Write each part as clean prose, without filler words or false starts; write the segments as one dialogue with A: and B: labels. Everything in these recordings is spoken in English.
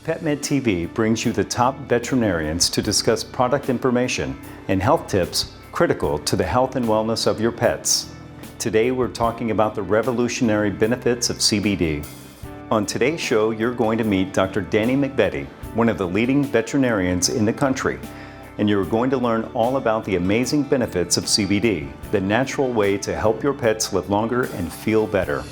A: PetMed TV brings you the top veterinarians to discuss product information and health tips critical to the health and wellness of your pets. Today we're talking about the revolutionary benefits of CBD. On today's show, you're going to meet Dr. Danny McVety, one of the leading veterinarians in the country, and you're going to learn all about the amazing benefits of CBD, the natural way to help your pets live longer and feel better.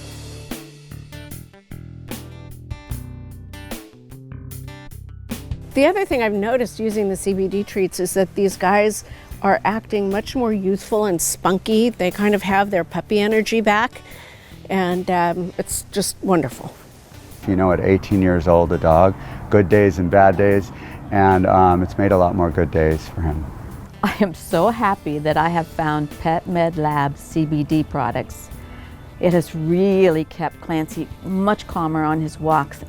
B: The other thing I've noticed using the CBD treats is that these guys are acting much more youthful and spunky. They kind of have their puppy energy back, and it's just wonderful.
C: You know, at 18 years old, a dog, good days and bad days, and it's made a lot more good days for him.
D: I am so happy that I have found PetMed Labs CBD products. It has really kept Clancy much calmer on his walks.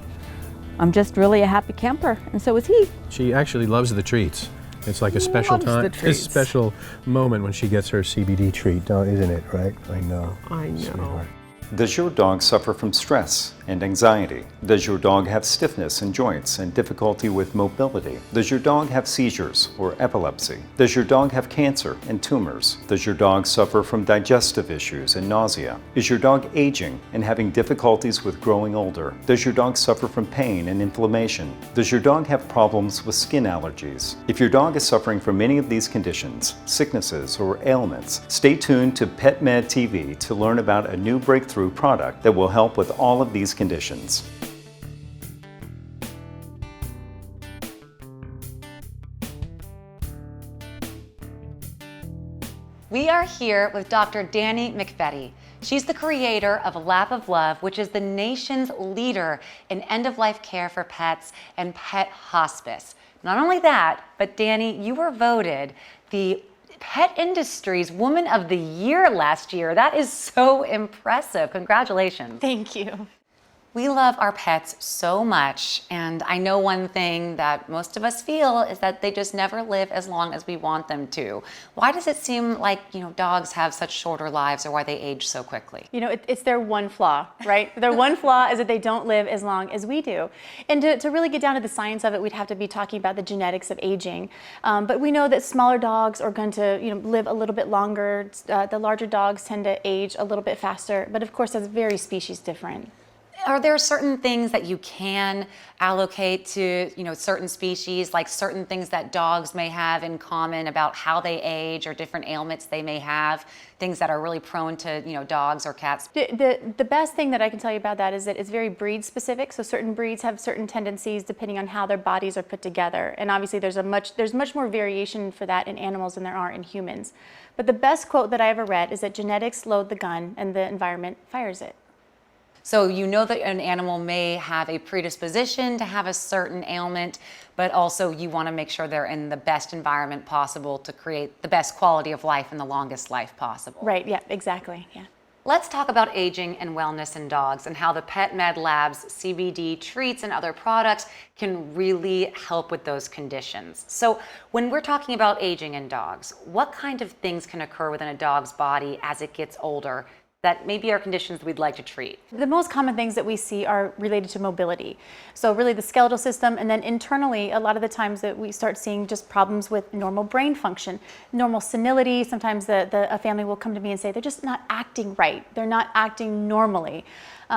D: I'm just really a happy camper, and so is he.
E: She actually loves the treats. It's like a special time, a special moment when she gets her CBD treat, isn't it, right? I know.
B: I know.
E: Sweetheart.
A: Does your dog suffer from stress and anxiety? Does your dog have stiffness in joints and difficulty with mobility? Does your dog have seizures or epilepsy? Does your dog have cancer and tumors? Does your dog suffer from digestive issues and nausea? Is your dog aging and having difficulties with growing older? Does your dog suffer from pain and inflammation? Does your dog have problems with skin allergies? If your dog is suffering from any of these conditions, sicknesses, or ailments, stay tuned to PetMed TV to learn about a new breakthrough product that will help with all of these conditions.
F: We are here with Dr. Danny McVety. She's the creator of Lap of Love, which is the nation's leader in end-of-life care for pets and pet hospice. Not only that, but Danny, you were voted the pet industry's Woman of the Year last year. That is so impressive. Congratulations.
G: Thank you.
F: We love our pets so much, and I know one thing that most of us feel is that they just never live as long as we want them to. Why does it seem like, dogs have such shorter lives, or why they age so quickly?
G: It's their one flaw, right? Their one flaw is that they don't live as long as we do. And to really get down to the science of it, we'd have to be talking about the genetics of aging. But we know that smaller dogs are going to live a little bit longer. The larger dogs tend to age a little bit faster, but of course that's very species different.
F: Are there certain things that you can allocate to, certain species, like certain things that dogs may have in common about how they age or different ailments they may have, things that are really prone to, dogs or cats?
G: The best thing that I can tell you about that is that it's very breed specific. So certain breeds have certain tendencies depending on how their bodies are put together. And obviously there's much more variation for that in animals than there are in humans. But the best quote that I ever read is that genetics load the gun and the environment fires it.
F: So you know that an animal may have a predisposition to have a certain ailment, but also you want to make sure they're in the best environment possible to create the best quality of life and the longest life possible.
G: Right, yeah, exactly, yeah.
F: Let's talk about aging and wellness in dogs and how the PetMed Labs CBD treats and other products can really help with those conditions. So when we're talking about aging in dogs, what kind of things can occur within a dog's body as it gets older that maybe are conditions we'd like to treat?
G: The most common things that we see are related to mobility. So really the skeletal system, and then internally, a lot of the times that we start seeing just problems with normal brain function, normal senility. Sometimes a family will come to me and say, they're just not acting right. They're not acting normally.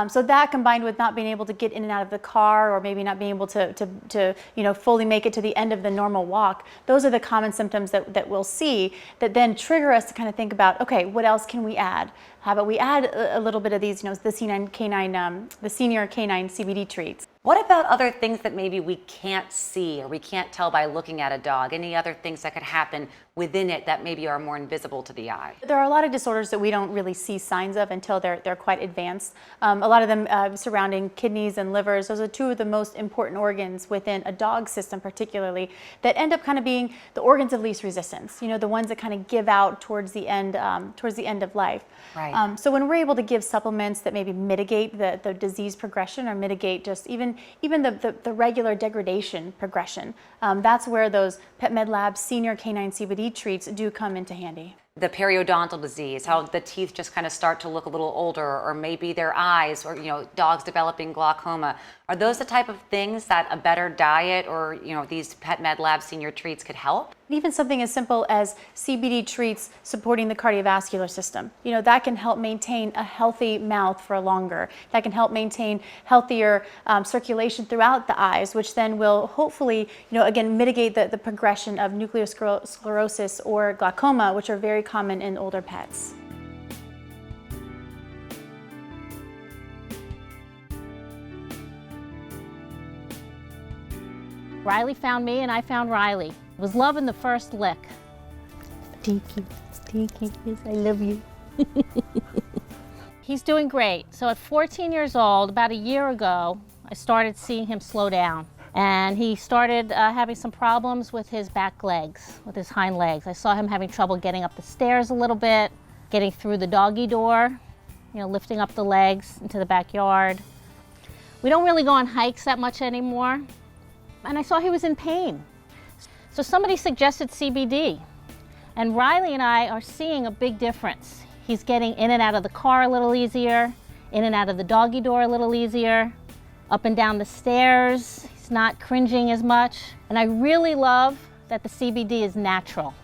G: So that combined with not being able to get in and out of the car, or maybe not being able to fully make it to the end of the normal walk, those are the common symptoms that we'll see that then trigger us to kind of think about, okay, what else can we add? How about we add a little bit of these, the senior canine CBD treats.
F: What about other things that maybe we can't see or we can't tell by looking at a dog? Any other things that could happen within it that maybe are more invisible to the eye?
G: There are a lot of disorders that we don't really see signs of until they're quite advanced. A lot of them surrounding kidneys and livers. Those are two of the most important organs within a dog system particularly that end up kind of being the organs of least resistance, the ones that kind of give out towards the end of life.
F: Right.
G: So when we're able to give supplements that maybe mitigate the disease progression or mitigate just even the regular degradation progression, that's where those PetMed Labs Senior Canine CBD treats do come into handy.
F: the periodontal disease, how the teeth just kind of start to look a little older, or maybe their eyes, or dogs developing glaucoma. Are those the type of things that a better diet or these PetMed Lab senior treats could help?
G: Even something as simple as CBD treats supporting the cardiovascular system. That can help maintain a healthy mouth for longer. That can help maintain healthier circulation throughout the eyes, which then will hopefully, again, mitigate the progression of nuclear sclerosis or glaucoma, which are very common in older pets.
H: Riley found me and I found Riley. It was love in the first lick. Stinky, yes, I love you. He's doing great. So at 14 years old, about a year ago, I started seeing him slow down. And he started having some problems with his back legs, with his hind legs. I saw him having trouble getting up the stairs a little bit, getting through the doggy door, lifting up the legs into the backyard. We don't really go on hikes that much anymore. And I saw he was in pain. So somebody suggested CBD. And Riley and I are seeing a big difference. He's getting in and out of the car a little easier, in and out of the doggy door a little easier, up and down the stairs. He's not cringing as much. And I really love that the CBD is natural.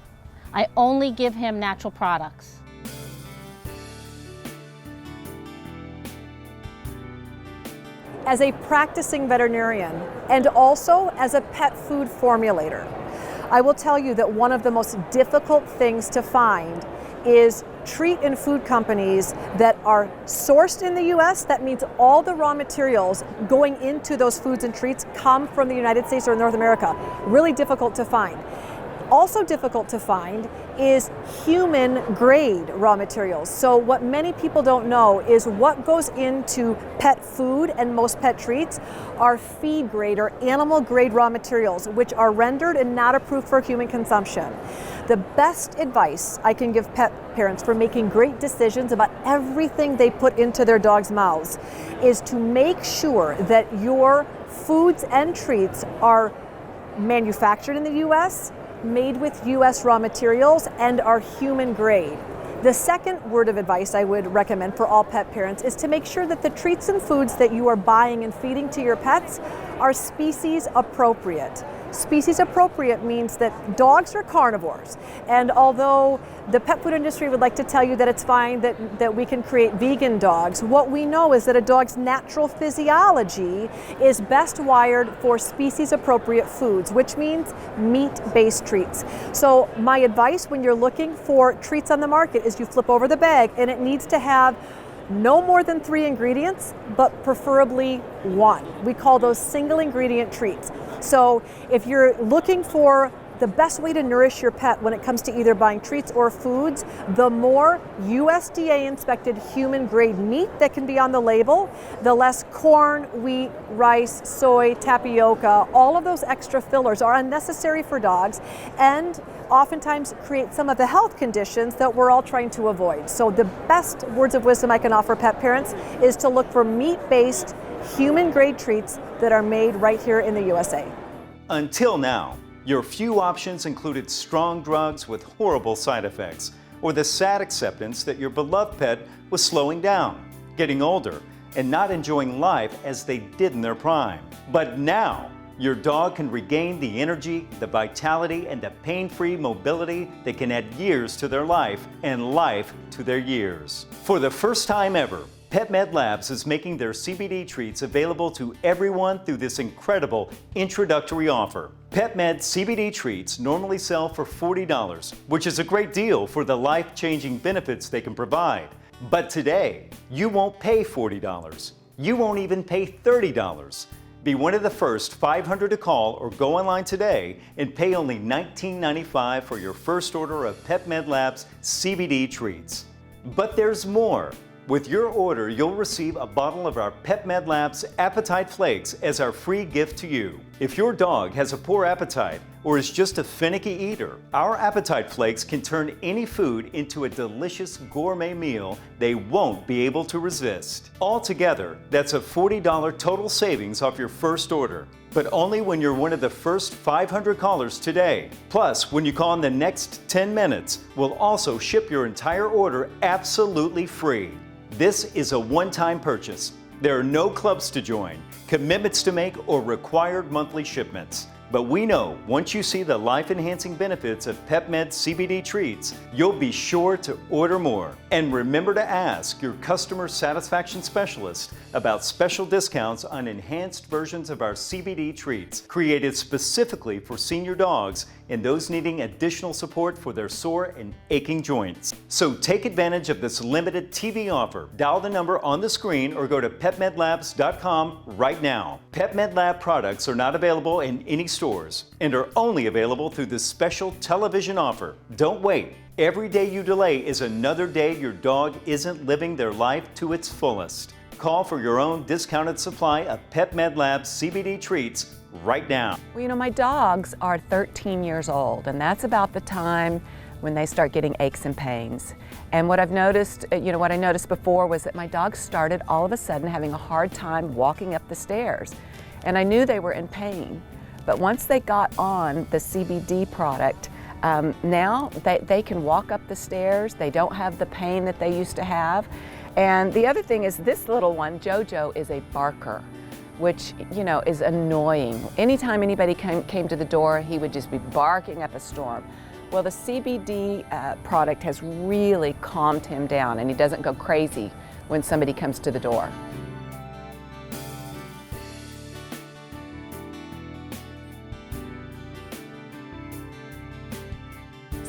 H: I only give him natural products.
I: As a practicing veterinarian and also as a pet food formulator, I will tell you that one of the most difficult things to find is treat and food companies that are sourced in the US. That means all the raw materials going into those foods and treats come from the United States or North America. Really difficult to find. Also difficult to find is human grade raw materials. So what many people don't know is what goes into pet food and most pet treats are feed grade or animal grade raw materials, which are rendered and not approved for human consumption. The best advice I can give pet parents for making great decisions about everything they put into their dog's mouths is to make sure that your foods and treats are manufactured in the US, made with US raw materials, and are human grade. The second word of advice I would recommend for all pet parents is to make sure that the treats and foods that you are buying and feeding to your pets are species appropriate. Species appropriate means that dogs are carnivores, and although the pet food industry would like to tell you that it's fine that we can create vegan dogs, what we know is that a dog's natural physiology is best wired for species appropriate foods, which means meat-based treats. So my advice when you're looking for treats on the market is you flip over the bag and it needs to have no more than 3 ingredients, but preferably 1. We call those single ingredient treats. So if you're looking for the best way to nourish your pet when it comes to either buying treats or foods, the more USDA inspected human grade meat that can be on the label, the less corn, wheat, rice, soy, tapioca, all of those extra fillers are unnecessary for dogs and oftentimes create some of the health conditions that we're all trying to avoid. So the best words of wisdom I can offer pet parents is to look for meat-based human grade treats that are made right here in the USA.
A: Until now, your few options included strong drugs with horrible side effects, or the sad acceptance that your beloved pet was slowing down, getting older, and not enjoying life as they did in their prime. But now, your dog can regain the energy, the vitality, and the pain-free mobility that can add years to their life and life to their years. For the first time ever, PetMed Labs is making their CBD treats available to everyone through this incredible introductory offer. PetMed CBD treats normally sell for $40, which is a great deal for the life-changing benefits they can provide. But today, you won't pay $40. You won't even pay $30. Be one of the first 500 to call or go online today and pay only $19.95 for your first order of PetMed Labs CBD treats. But there's more. With your order, you'll receive a bottle of our PetMed Labs Appetite Flakes as our free gift to you. If your dog has a poor appetite or is just a finicky eater, our Appetite Flakes can turn any food into a delicious gourmet meal they won't be able to resist. Altogether, that's a $40 total savings off your first order, but only when you're one of the first 500 callers today. Plus, when you call in the next 10 minutes, we'll also ship your entire order absolutely free. This is a one-time purchase. There are no clubs to join, commitments to make, or required monthly shipments. But we know once you see the life-enhancing benefits of PetMed CBD treats, you'll be sure to order more. And remember to ask your customer satisfaction specialist about special discounts on enhanced versions of our CBD treats, created specifically for senior dogs and those needing additional support for their sore and aching joints. So take advantage of this limited TV offer. Dial the number on the screen or go to PetMedLabs.com right now. PetMed Lab products are not available in any stores and are only available through this special television offer. Don't wait. Every day you delay is another day your dog isn't living their life to its fullest. Call for your own discounted supply of PetMed Labs CBD treats right now.
J: Well, you know, my dogs are 13 years old, and that's about the time when they start getting aches and pains. And what I've noticed, what I noticed before was that my dogs started all of a sudden having a hard time walking up the stairs. And I knew they were in pain. But once they got on the CBD product, now they can walk up the stairs. They don't have the pain that they used to have. And the other thing is this little one, Jojo, is a barker, which, is annoying. Anytime anybody came to the door, he would just be barking up a storm. Well, the CBD product has really calmed him down, and he doesn't go crazy when somebody comes to the door.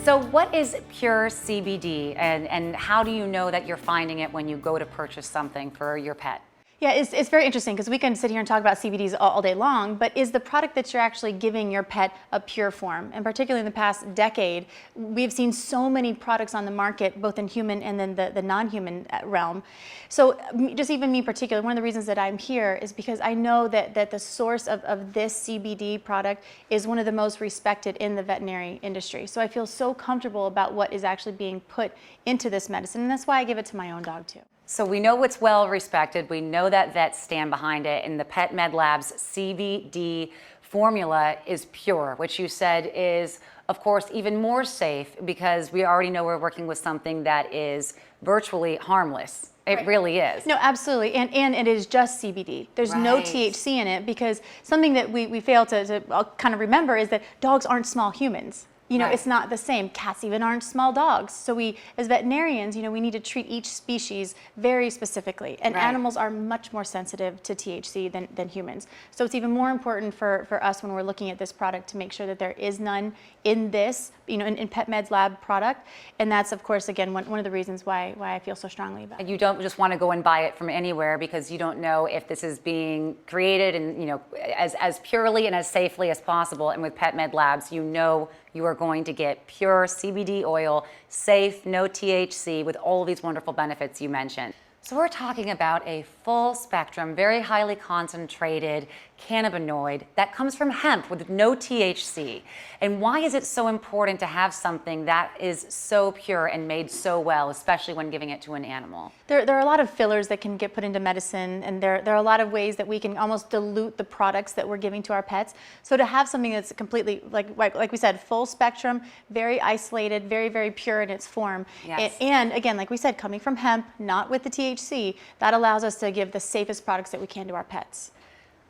F: So what is pure CBD, and how do you know that you're finding it when you go to purchase something for your pet?
G: Yeah, it's very interesting because we can sit here and talk about CBDs all day long, but is the product that you're actually giving your pet a pure form? And particularly in the past decade, we've seen so many products on the market, both in human and then the non-human realm. So just even me particularly, one of the reasons that I'm here is because I know that the source of this CBD product is one of the most respected in the veterinary industry. So I feel so comfortable about what is actually being put into this medicine, and that's why I give it to my own dog too.
F: So we know it's well respected. We know that vets stand behind it, and the PetMed Labs CBD formula is pure, which you said is, of course, even more safe because we already know we're working with something that is virtually harmless. It really is.
G: No, absolutely, and it is just CBD. There's no THC in it because something that we fail to kind of remember is that dogs aren't small humans. It's not the same. Cats even aren't small dogs. So we, as veterinarians, we need to treat each species very specifically. And animals are much more sensitive to THC than humans. So it's even more important for us when we're looking at this product to make sure that there is none in this, in PetMed's lab product. And that's, of course, again, one of the reasons why I feel so strongly about it.
F: And you don't just want to go and buy it from anywhere because you don't know if this is being created and, as purely and as safely as possible. And with PetMed Labs, you are going to get pure CBD oil, safe, no THC, with all of these wonderful benefits you mentioned. So we're talking about a full spectrum, very highly concentrated cannabinoid that comes from hemp with no THC. And why is it so important to have something that is so pure and made so well, especially when giving it to an animal?
G: There are a lot of fillers that can get put into medicine, and there are a lot of ways that we can almost dilute the products that we're giving to our pets. So to have something that's completely, like we said, full spectrum, very isolated, very, very pure in its form.
F: Yes.
G: And again, like we said, coming from hemp, not with the THC, that allows us to give the safest products that we can to our pets.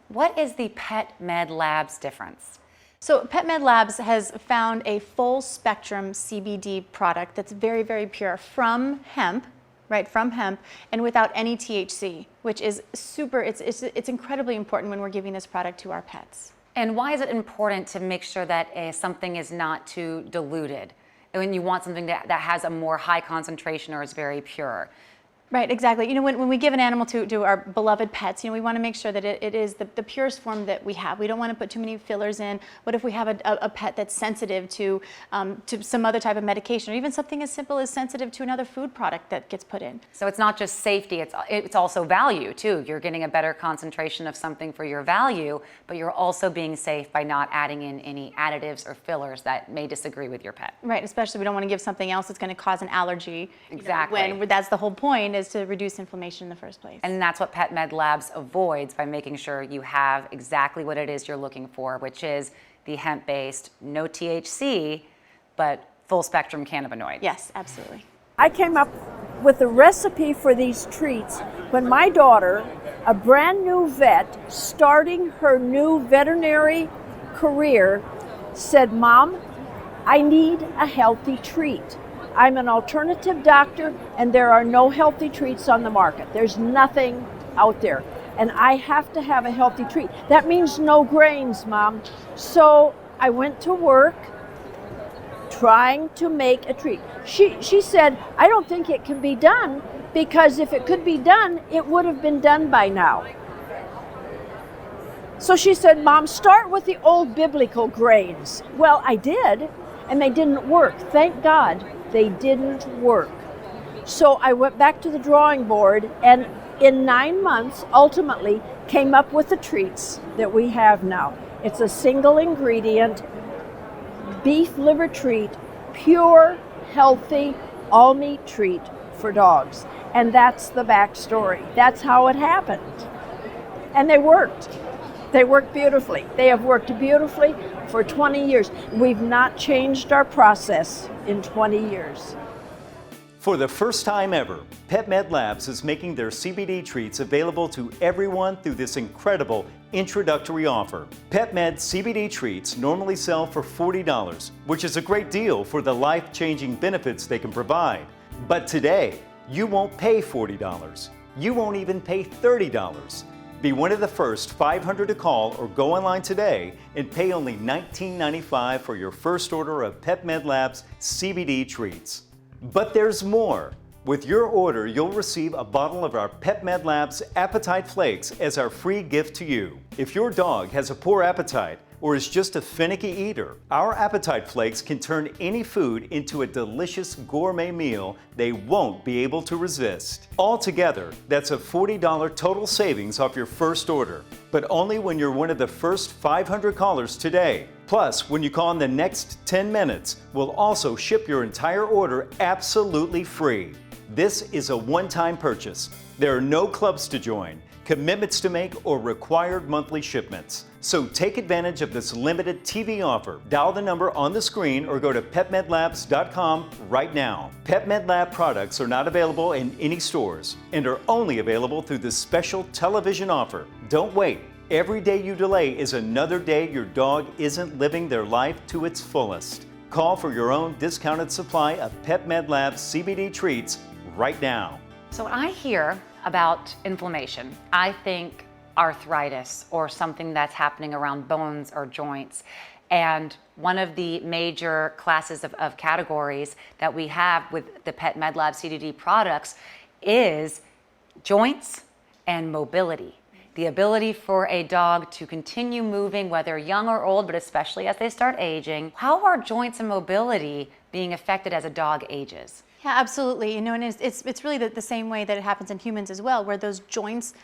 F: What is the PetMed Labs difference?
G: So PetMed Labs has found a full spectrum CBD product that's very, very pure from hemp, and without any THC, which is it's incredibly important when we're giving this product to our pets.
F: And why is it important to make sure that something is not too diluted when you want something that has a more high concentration or is very pure?
G: Right, exactly. You know, when we give an animal to our beloved pets, you know, we want to make sure that it is the purest form that we have. We don't want to put too many fillers in. What if we have a pet that's sensitive to some other type of medication, or even something as simple as sensitive to another food product that gets put in?
F: So it's not just safety, it's also value too. You're getting a better concentration of something for your value, but you're also being safe by not adding in any additives or fillers that may disagree with your pet.
G: Right, especially we don't want to give something else that's going to cause an allergy.
F: Exactly.
G: When that's the whole point, is to reduce inflammation in the first place.
F: And that's what Pet Med Labs avoids by making sure you have exactly what it is you're looking for, which is the hemp-based, no THC, but full spectrum cannabinoid.
G: Yes, absolutely.
K: I came up with the recipe for these treats when my daughter, a brand new vet, starting her new veterinary career, said, "Mom, I need a healthy treat. I'm an alternative doctor and there are no healthy treats on the market. There's nothing out there. And I have to have a healthy treat. That means no grains, Mom." So I went to work trying to make a treat. She said, "I don't think it can be done, because if it could be done, it would have been done by now." So she said, "Mom, start with the old biblical grains." Well, I did, and they didn't work. Thank God they didn't work. So I went back to the drawing board, and in 9 months, ultimately came up with the treats that we have now. It's a single ingredient beef liver treat, pure, healthy, all meat treat for dogs. And that's the backstory. That's how it happened. And they worked. They worked beautifully. They have worked beautifully for 20 years. We've not changed our process in 20 years.
A: For the first time ever, Pet Med Labs is making their CBD treats available to everyone through this incredible introductory offer. Pet Med CBD treats normally sell for $40, which is a great deal for the life-changing benefits they can provide. But today, you won't pay $40. You won't even pay $30. Be one of the first 500 to call or go online today and pay only $19.95 for your first order of Pet Med Labs CBD treats. But there's more. With your order, you'll receive a bottle of our Pet Med Labs Appetite Flakes as our free gift to you. If your dog has a poor appetite or is just a finicky eater, our Appetite Flakes can turn any food into a delicious gourmet meal they won't be able to resist. Altogether, that's a $40 total savings off your first order, but only when you're one of the first 500 callers today. Plus, when you call in the next 10 minutes, we'll also ship your entire order absolutely free. This is a one-time purchase. There are no clubs to join, commitments to make, or required monthly shipments. So take advantage of this limited TV offer. Dial the number on the screen or go to PetMedLabs.com right now. Pet Med Lab products are not available in any stores and are only available through this special television offer. Don't wait. Every day you delay is another day your dog isn't living their life to its fullest. Call for your own discounted supply of Pet Med Labs CBD treats right now.
F: So when I hear about inflammation, I think arthritis or something that's happening around bones or joints. And one of the major classes of categories that we have with the Pet Med Lab CBD products is joints and mobility. The ability for a dog to continue moving, whether young or old, but especially as they start aging. How are joints and mobility being affected as a dog ages?
G: Yeah, absolutely. You know, and it's really the same way that it happens in humans as well, where those joints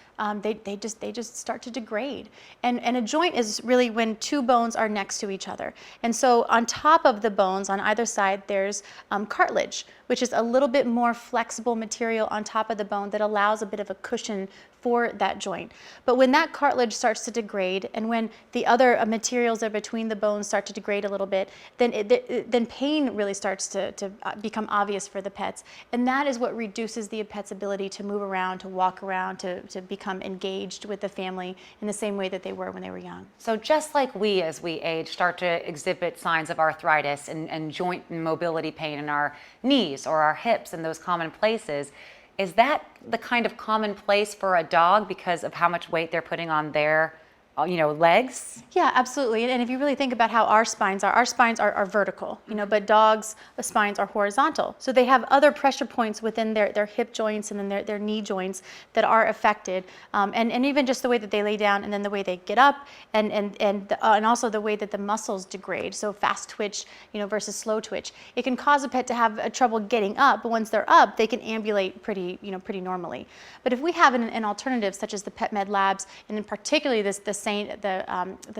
G: they just start to degrade. And a joint is really when two bones are next to each other. And so on top of the bones on either side, there's cartilage, which is a little bit more flexible material on top of the bone that allows a bit of a cushion for that joint. But when that cartilage starts to degrade, and when the other materials that are between the bones start to degrade a little bit, then pain really starts to become obvious for the pets. And that is what reduces the pet's ability to move around, to walk around, to become engaged with the family in the same way that they were when they were young.
F: So just like we, as we age, start to exhibit signs of arthritis and joint and mobility pain in our knees or our hips and those common places, is that the kind of common place for a dog because of how much weight they're putting on their legs?
G: Yeah, absolutely. And if you really think about how our spines are vertical, but dogs' spines are horizontal. So they have other pressure points within their hip joints and then their knee joints that are affected. And even just the way that they lay down and then the way they get up and also the way that the muscles degrade. So fast twitch, versus slow twitch. It can cause a pet to have trouble getting up, but once they're up, they can ambulate pretty normally. But if we have an alternative such as the PetMed Labs, and in particularly the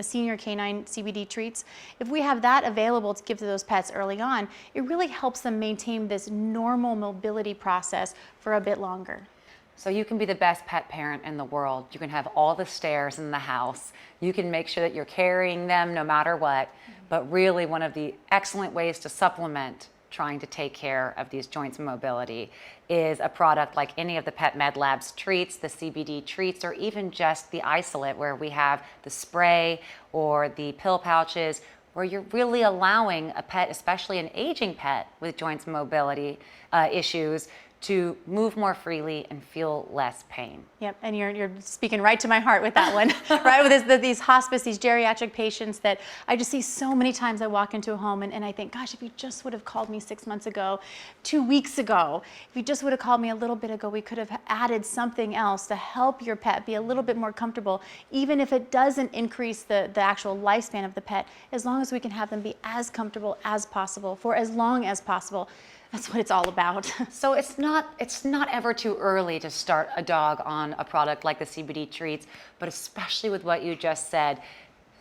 G: senior canine CBD treats, if we have that available to give to those pets early on, it really helps them maintain this normal mobility process for a bit longer.
F: So you can be the best pet parent in the world. You can have all the stairs in the house. You can make sure that you're carrying them no matter what. But really, one of the excellent ways to supplement trying to take care of these joints and mobility is a product like any of the PetMed Labs treats, the CBD treats, or even just the isolate where we have the spray or the pill pouches, where you're really allowing a pet, especially an aging pet with joints and mobility issues, to move more freely and feel less pain.
G: Yep, and you're speaking right to my heart with that one, right? With these hospice, these geriatric patients that I just see so many times. I walk into a home and I think, gosh, if you just would have called me 6 months ago, 2 weeks ago, if you just would have called me a little bit ago, we could have added something else to help your pet be a little bit more comfortable, even if it doesn't increase the actual lifespan of the pet, as long as we can have them be as comfortable as possible for as long as possible. That's what it's all about.
F: So it's not ever too early to start a dog on a product like the CBD treats, but especially with what you just said,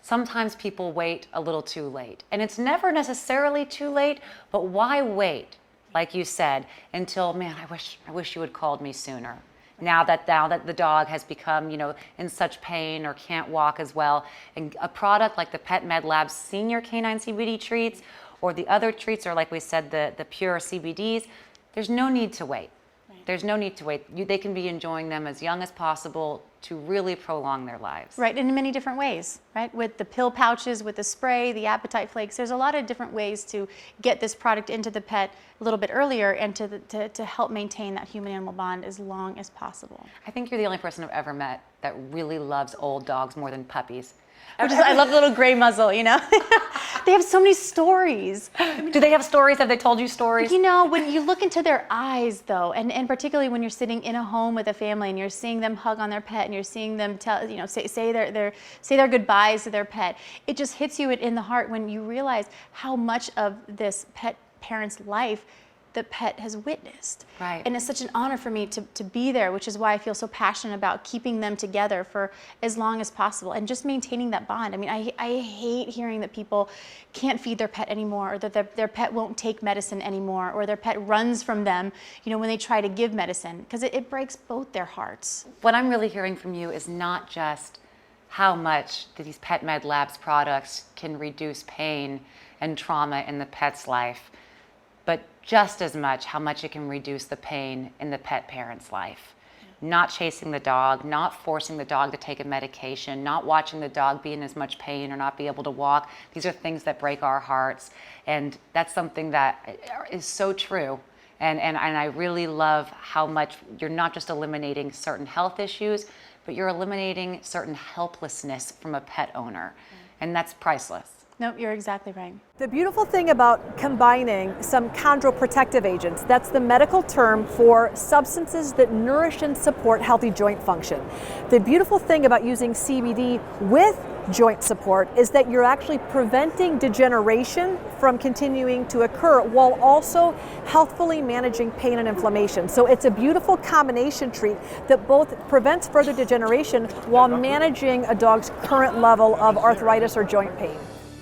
F: sometimes people wait a little too late. And it's never necessarily too late, but why wait, like you said, until, man, I wish you had called me sooner. Now that the dog has become, in such pain or can't walk as well, and a product like the PetMed Labs Senior Canine CBD treats, or the other treats, or like we said, the pure CBDs, there's no need to wait. Right. There's no need to wait. They can be enjoying them as young as possible to really prolong their lives.
G: Right, and in many different ways, right? With the pill pouches, with the spray, the appetite flakes, there's a lot of different ways to get this product into the pet a little bit earlier and to help maintain that human-animal bond as long as possible.
F: I think you're the only person I've ever met that really loves old dogs more than puppies. I love the little gray muzzle,
G: They have so many stories.
F: Do they have stories? Have they told you stories?
G: When you look into their eyes, though, and particularly when you're sitting in a home with a family and you're seeing them hug on their pet and you're seeing them say their goodbyes to their pet, it just hits you in the heart when you realize how much of this pet parent's life the pet has witnessed.
F: Right.
G: And it's such an honor for me to be there, which is why I feel so passionate about keeping them together for as long as possible and just maintaining that bond. I mean, I hate hearing that people can't feed their pet anymore, or that their pet won't take medicine anymore, or their pet runs from them, when they try to give medicine, because it breaks both their hearts.
F: What I'm really hearing from you is not just how much these PetMed Labs products can reduce pain and trauma in the pet's life, but just as much how much it can reduce the pain in the pet parent's life. Not chasing the dog, not forcing the dog to take a medication, not watching the dog be in as much pain or not be able to walk. These are things that break our hearts. And that's something that is so true. And I really love how much you're not just eliminating certain health issues, but you're eliminating certain helplessness from a pet owner. And that's priceless.
G: Nope, you're exactly right.
I: The beautiful thing about combining some chondroprotective agents, that's the medical term for substances that nourish and support healthy joint function. The beautiful thing about using CBD with joint support is that you're actually preventing degeneration from continuing to occur while also healthfully managing pain and inflammation. So it's a beautiful combination treat that both prevents further degeneration while managing a dog's current level of arthritis or joint pain.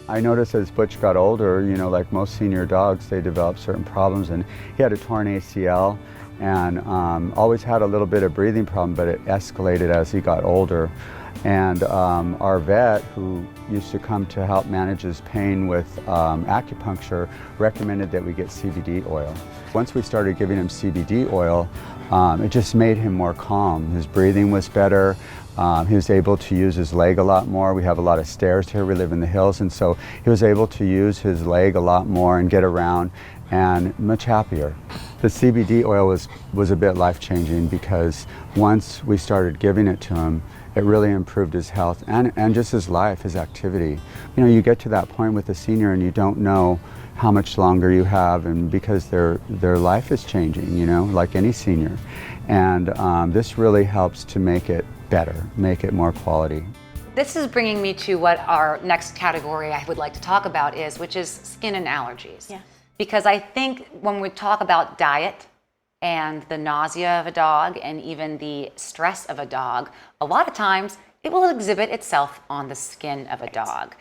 C: I noticed as Butch got older, like most senior dogs, they develop certain problems, and he had a torn ACL and always had a little bit of breathing problem, but it escalated as he got older. And our vet, who used to come to help manage his pain with acupuncture, recommended that we get CBD oil. Once we started giving him CBD oil, it just made him more calm. His breathing was better. He was able to use his leg a lot more. We have a lot of stairs here. We live in the hills, and so he was able to use his leg a lot more and get around. and much happier. The CBD oil was a bit life-changing because once we started giving it to him, it really improved his health and just his life, his activity. You know, you get to that point with a senior and you don't know how much longer you have, and because their life is changing, you know, like any senior. And this really helps to make it better, make it more quality.
F: This is bringing me to what our next category I would like to talk about is, which is skin and allergies.
G: Yeah.
F: Because I think when we talk about diet and the nausea of a dog and even the stress of a dog, a lot of times it will exhibit itself on the skin of a dog.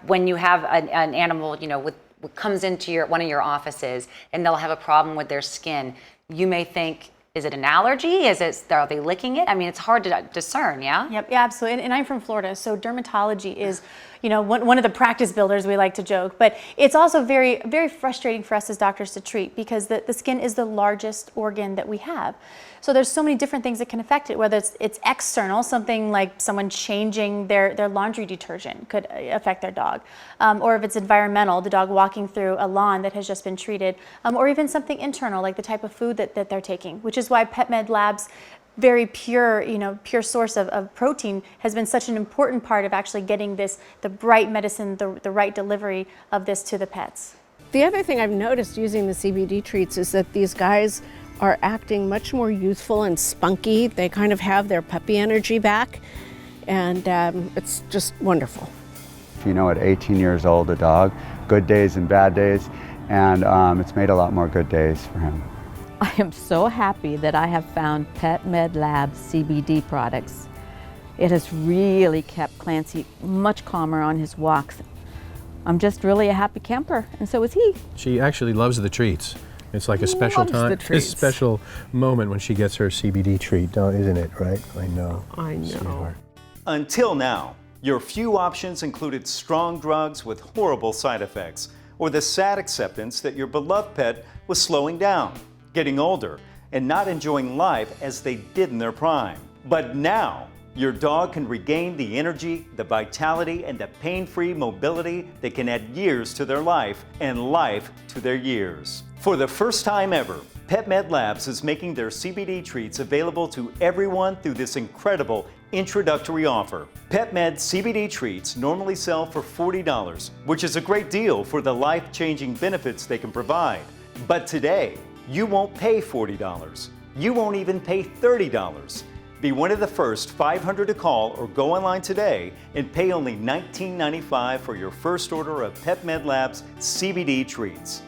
F: When you have an animal, you know, comes into one of your offices and they'll have a problem with their skin, you may think, is it an allergy? Are they licking it? I mean, it's hard to discern, yeah?
G: Yep, yeah, absolutely. And I'm from Florida, so dermatology is, you know, one of the practice builders, we like to joke. But it's also very, very frustrating for us as doctors to treat because the skin is the largest organ that we have. So there's so many different things that can affect it, whether it's external, something like someone changing their laundry detergent could affect their dog. Or if it's environmental, the dog walking through a lawn that has just been treated, or even something internal, like the type of food that they're taking, which is why PetMed Labs very pure, you know, pure source of protein has been such an important part of actually getting the right medicine, the right delivery of this to the pets.
B: The other thing I've noticed using the CBD treats is that these guys are acting much more youthful and spunky. They kind of have their puppy energy back, and it's just wonderful.
C: You know, at 18 years old, a dog, good days and bad days, and it's made a lot more good days for him.
D: I am so happy that I have found PetMed Labs CBD products. It has really kept Clancy much calmer on his walks. I'm just really a happy camper, and so is he.
E: She actually loves the treats. It's like a special time, a special moment when she gets her CBD treat, isn't it, right? I know.
B: I know.
E: Sweetheart.
A: Until now, your few options included strong drugs with horrible side effects, or the sad acceptance that your beloved pet was slowing down, getting older, and not enjoying life as they did in their prime. But now, your dog can regain the energy, the vitality, and the pain-free mobility that can add years to their life and life to their years. For the first time ever, PetMed Labs is making their CBD treats available to everyone through this incredible introductory offer. PetMed CBD treats normally sell for $40, which is a great deal for the life-changing benefits they can provide. But today, you won't pay $40. You won't even pay $30. Be one of the first 500 to call or go online today and pay only $19.95 for your first order of PetMed Labs CBD treats.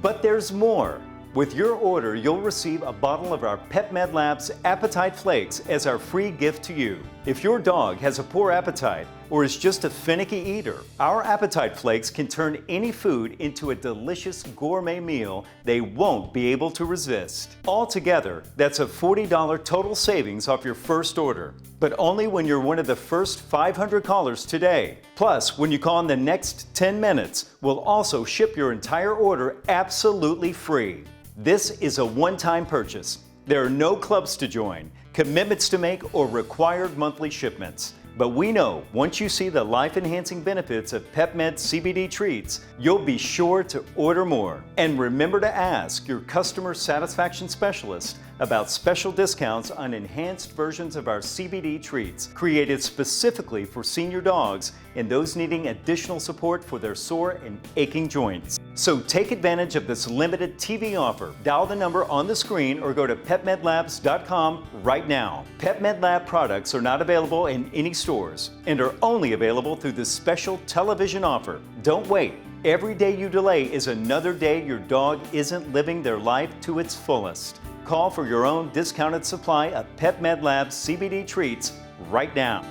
A: But there's more. With your order, you'll receive a bottle of our PetMed Labs Appetite Flakes as our free gift to you. If your dog has a poor appetite or is just a finicky eater, our Appetite Flakes can turn any food into a delicious gourmet meal they won't be able to resist. Altogether, that's a $40 total savings off your first order, but only when you're one of the first 500 callers today. Plus, when you call in the next 10 minutes, we'll also ship your entire order absolutely free. This is a one-time purchase. There are no clubs to join, commitments to make, or required monthly shipments. But we know once you see the life-enhancing benefits of PetMed CBD treats, you'll be sure to order more. And remember to ask your customer satisfaction specialist about special discounts on enhanced versions of our CBD treats, created specifically for senior dogs and those needing additional support for their sore and aching joints. So take advantage of this limited TV offer. Dial the number on the screen or go to PetMedLabs.com right now. PetMed Lab products are not available in any stores and are only available through this special television offer. Don't wait. Every day you delay is another day your dog isn't living their life to its fullest. Call for your own discounted supply of PetMed Labs CBD treats right now.